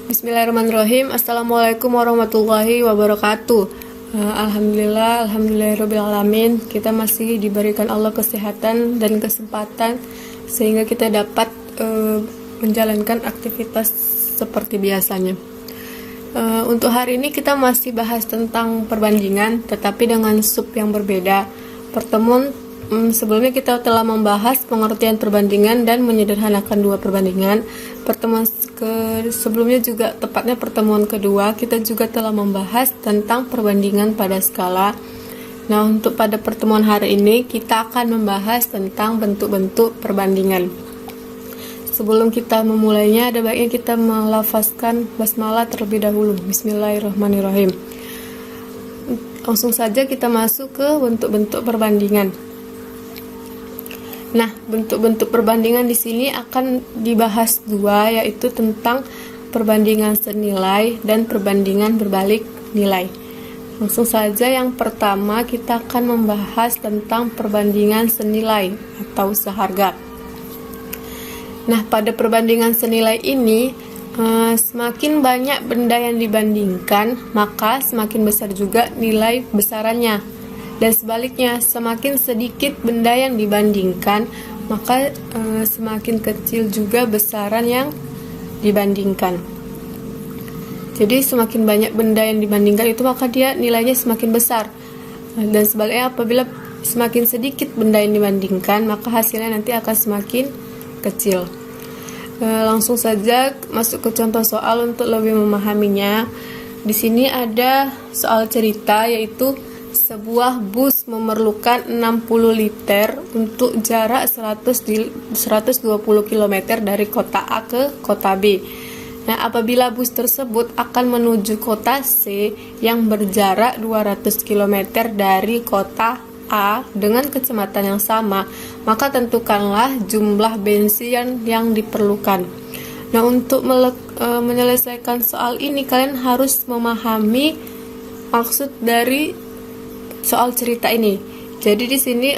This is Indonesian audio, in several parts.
Bismillahirrahmanirrahim. Assalamualaikum warahmatullahi wabarakatuh. Alhamdulillahirrahmanirrahim. Kita masih diberikan Allah kesehatan dan kesempatan sehingga kita dapat menjalankan aktivitas seperti biasanya. Untuk hari ini kita masih bahas tentang perbandingan, tetapi dengan sub yang berbeda. Pertemuan sebelumnya kita telah membahas pengertian perbandingan dan menyederhanakan dua perbandingan. Pertemuan sebelumnya juga, tepatnya pertemuan kedua, kita juga telah membahas tentang perbandingan pada skala. Nah, untuk pada pertemuan hari ini kita akan membahas tentang bentuk-bentuk perbandingan. Sebelum kita memulainya, ada baiknya kita melafazkan basmalah terlebih dahulu. Bismillahirrahmanirrahim. Langsung saja kita masuk ke bentuk-bentuk perbandingan. Nah, bentuk-bentuk perbandingan di sini akan dibahas dua, yaitu tentang perbandingan senilai dan perbandingan berbalik nilai. Langsung saja yang pertama kita akan membahas tentang perbandingan senilai atau seharga. Nah, pada perbandingan senilai ini, semakin banyak benda yang dibandingkan, maka semakin besar juga nilai besarannya. Dan sebaliknya, semakin sedikit benda yang dibandingkan, maka semakin kecil juga besaran yang dibandingkan. Jadi semakin banyak benda yang dibandingkan itu, maka dia nilainya semakin besar. Dan sebaliknya, apabila semakin sedikit benda yang dibandingkan, maka hasilnya nanti akan semakin kecil. Langsung saja masuk ke contoh soal untuk lebih memahaminya. Di sini ada soal cerita, yaitu sebuah bus memerlukan 60 liter untuk jarak 120 km dari kota A ke kota B. Nah, apabila bus tersebut akan menuju kota C yang berjarak 200 km dari kota A dengan kecepatan yang sama, maka tentukanlah jumlah bensin yang diperlukan. Nah, untuk menyelesaikan soal ini, kalian harus memahami maksud dari soal cerita ini. Jadi di sini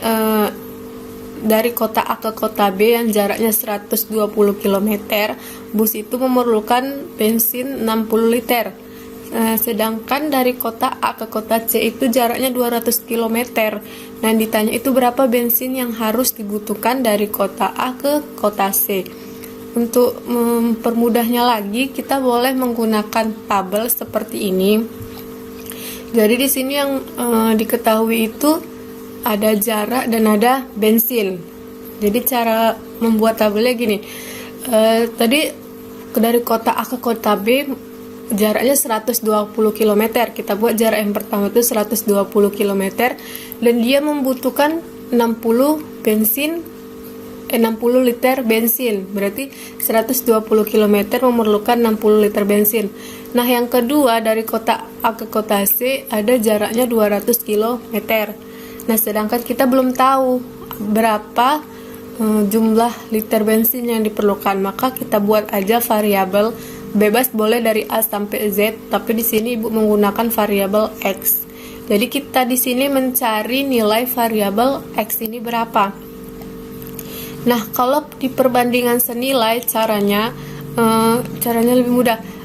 dari kota A ke kota B yang jaraknya 120 km, bus itu memerlukan bensin 60 liter. Sedangkan dari kota A ke kota C itu jaraknya 200 km. Nah, ditanya itu berapa bensin yang harus dibutuhkan dari kota A ke kota C. Untuk mempermudahnya lagi, kita boleh menggunakan tabel seperti ini. Jadi di sini yang diketahui itu ada jarak dan ada bensin. Jadi cara membuat tabelnya gini. Tadi dari kota A ke kota B jaraknya 120 km. Kita buat jarak yang pertama itu 120 km dan dia membutuhkan 60 liter bensin. Berarti 120 km memerlukan 60 liter bensin. Nah, yang kedua dari kota A ke kota C ada jaraknya 200 km. Nah, sedangkan kita belum tahu berapa jumlah liter bensin yang diperlukan, maka kita buat aja variabel, bebas boleh dari A sampai Z, tapi di sini Ibu menggunakan variabel X. Jadi kita di sini mencari nilai variabel X ini berapa. Nah, kalau di perbandingan senilai caranya lebih mudah.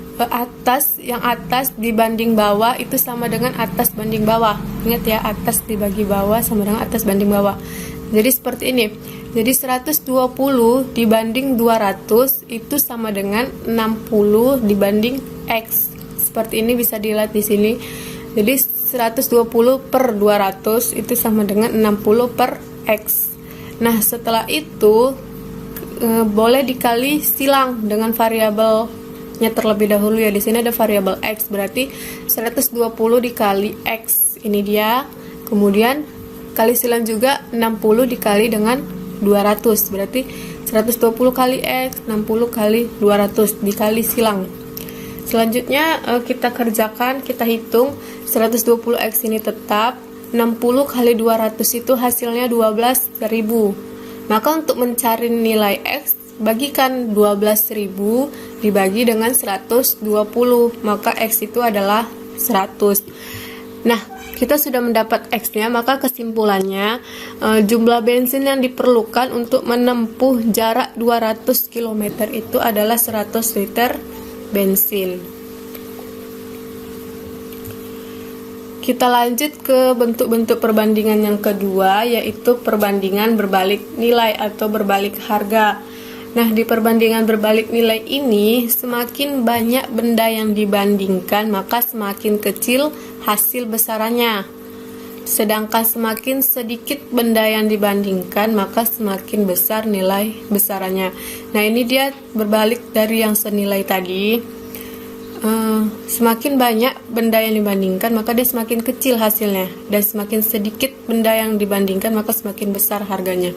Yang atas dibanding bawah itu sama dengan atas banding bawah. Ingat ya, atas dibagi bawah sama dengan atas banding bawah. Jadi seperti ini. Jadi 120 dibanding 200 itu sama dengan 60 dibanding X. Seperti ini bisa dilihat di sini. Jadi 120 per 200 itu sama dengan 60 per X. Nah, setelah itu boleh dikali silang dengan variabelnya terlebih dahulu ya. Di sini ada variabel X, berarti 120 dikali X. Ini dia. Kemudian kali silang juga 60 dikali dengan 200. Berarti 120 kali X, 60 kali 200 dikali silang. Selanjutnya kita kerjakan, kita hitung 120X ini tetap, 60 kali 200 itu hasilnya 12.000. Maka untuk mencari nilai X, bagikan 12.000 dibagi dengan 120, maka X itu adalah 100. Nah, kita sudah mendapat X-nya, maka kesimpulannya jumlah bensin yang diperlukan untuk menempuh jarak 200 km itu adalah 100 liter bensin. Kita lanjut ke bentuk-bentuk perbandingan yang kedua, yaitu perbandingan berbalik nilai atau berbalik harga. Nah, di perbandingan berbalik nilai ini, semakin banyak benda yang dibandingkan, maka semakin kecil hasil besarannya. Sedangkan semakin sedikit benda yang dibandingkan, maka semakin besar nilai besarannya. Nah, ini dia berbalik dari yang senilai tadi. Semakin banyak benda yang dibandingkan, maka dia semakin kecil hasilnya, dan semakin sedikit benda yang dibandingkan, maka semakin besar harganya.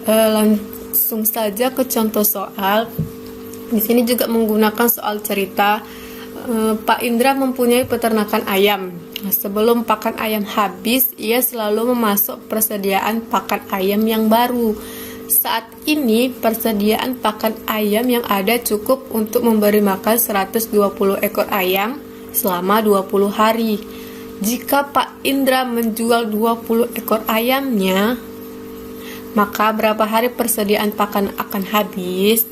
Langsung saja ke contoh soal. Di sini juga menggunakan soal cerita. Pak Indra mempunyai peternakan ayam. Sebelum pakan ayam habis, ia selalu memasok persediaan pakan ayam yang baru. Saat ini persediaan pakan ayam yang ada cukup untuk memberi makan 120 ekor ayam selama 20 hari. Jika Pak Indra menjual 20 ekor ayamnya, maka berapa hari persediaan pakan akan habis?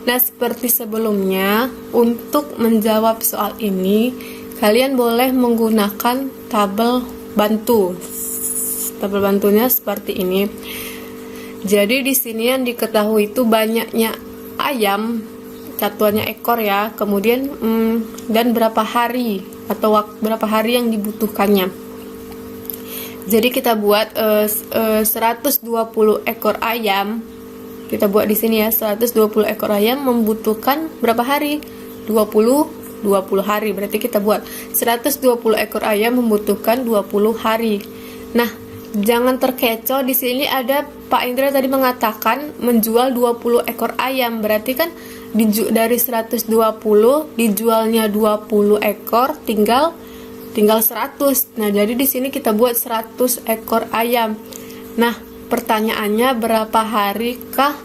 Nah, seperti sebelumnya, untuk menjawab soal ini, kalian boleh menggunakan tabel bantu. Tabel bantunya seperti ini. Jadi di sini yang diketahui itu banyaknya ayam, satuannya ekor ya, kemudian dan berapa hari atau berapa hari yang dibutuhkannya. Jadi kita buat 120 ekor ayam. Kita buat di sini ya, 120 ekor ayam membutuhkan berapa hari? 20 hari. Berarti kita buat 120 ekor ayam membutuhkan 20 hari. Nah, jangan terkecoh, di sini ada Pak Indra tadi mengatakan menjual 20 ekor ayam. Berarti kan dari 120 dijualnya 20 ekor tinggal 100. Nah, jadi di sini kita buat 100 ekor ayam. Nah, pertanyaannya berapa harikah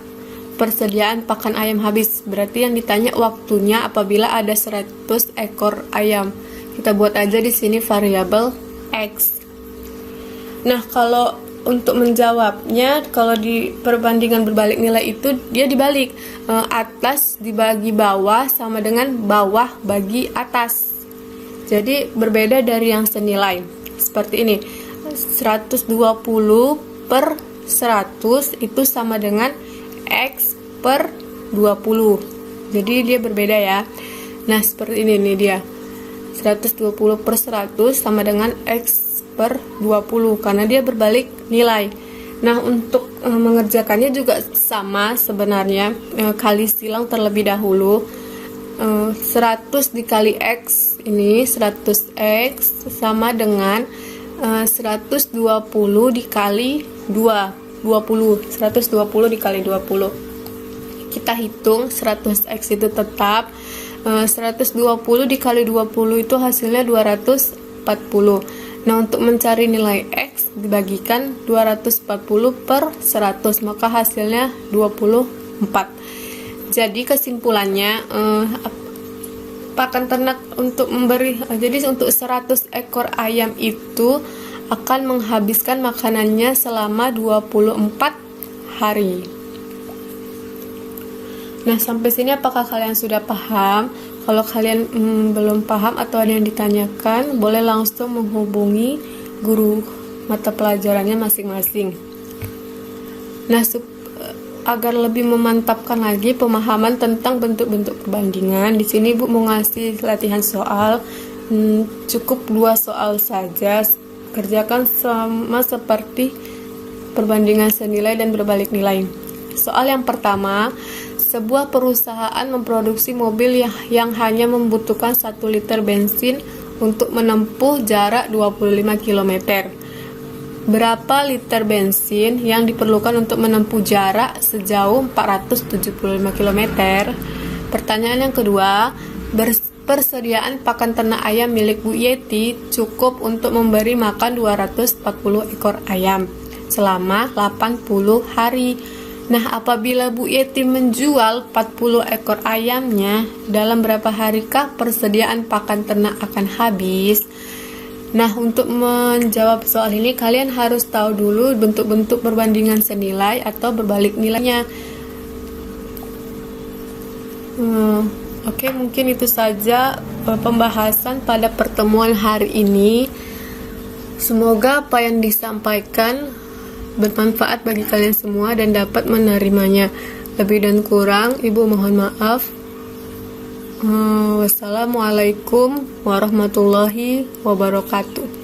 persediaan pakan ayam habis? Berarti yang ditanya waktunya apabila ada 100 ekor ayam. Kita buat aja di sini variabel X. Nah, kalau untuk menjawabnya, kalau di perbandingan berbalik nilai itu dia dibalik, atas dibagi bawah sama dengan bawah bagi atas. Jadi berbeda dari yang senilai. Seperti ini, 120 per 100 itu sama dengan X per 20. Jadi dia berbeda ya. Nah, seperti ini nih dia. 120 per 100 sama dengan X per 20 karena dia berbalik nilai. Nah, untuk mengerjakannya juga sama sebenarnya, kali silang terlebih dahulu. 100 dikali X ini 100X sama dengan 120 dikali 20. 120 dikali 20. Kita hitung 100X itu tetap 120 dikali 20 itu hasilnya 240. Nah, untuk mencari nilai X dibagikan 240 per 100, maka hasilnya 24. Jadi kesimpulannya, pakan ternak untuk jadi untuk 100 ekor ayam itu akan menghabiskan makanannya selama 24 hari. Nah, sampai sini apakah kalian sudah paham? Kalau kalian belum paham atau ada yang ditanyakan, boleh langsung menghubungi guru mata pelajarannya masing-masing. Nah, agar lebih memantapkan lagi pemahaman tentang bentuk-bentuk perbandingan, di sini Bu mau ngasih latihan soal, cukup 2 soal saja. Kerjakan sama seperti perbandingan senilai dan berbalik nilai. Soal yang pertama, sebuah perusahaan memproduksi mobil yang hanya membutuhkan 1 liter bensin untuk menempuh jarak 25 km. Berapa liter bensin yang diperlukan untuk menempuh jarak sejauh 475 km? Pertanyaan yang kedua, persediaan pakan ternak ayam milik Bu Yeti cukup untuk memberi makan 240 ekor ayam selama 80 hari. Nah, apabila Bu Yeti menjual 40 ekor ayamnya, dalam berapa harikah persediaan pakan ternak akan habis? Nah, untuk menjawab soal ini, kalian harus tahu dulu bentuk-bentuk perbandingan senilai atau berbalik nilainya. Oke, mungkin itu saja pembahasan pada pertemuan hari ini. Semoga apa yang disampaikan bermanfaat bagi kalian semua dan dapat menerimanya. Lebih dan kurang, Ibu mohon maaf. Wassalamualaikum warahmatullahi wabarakatuh.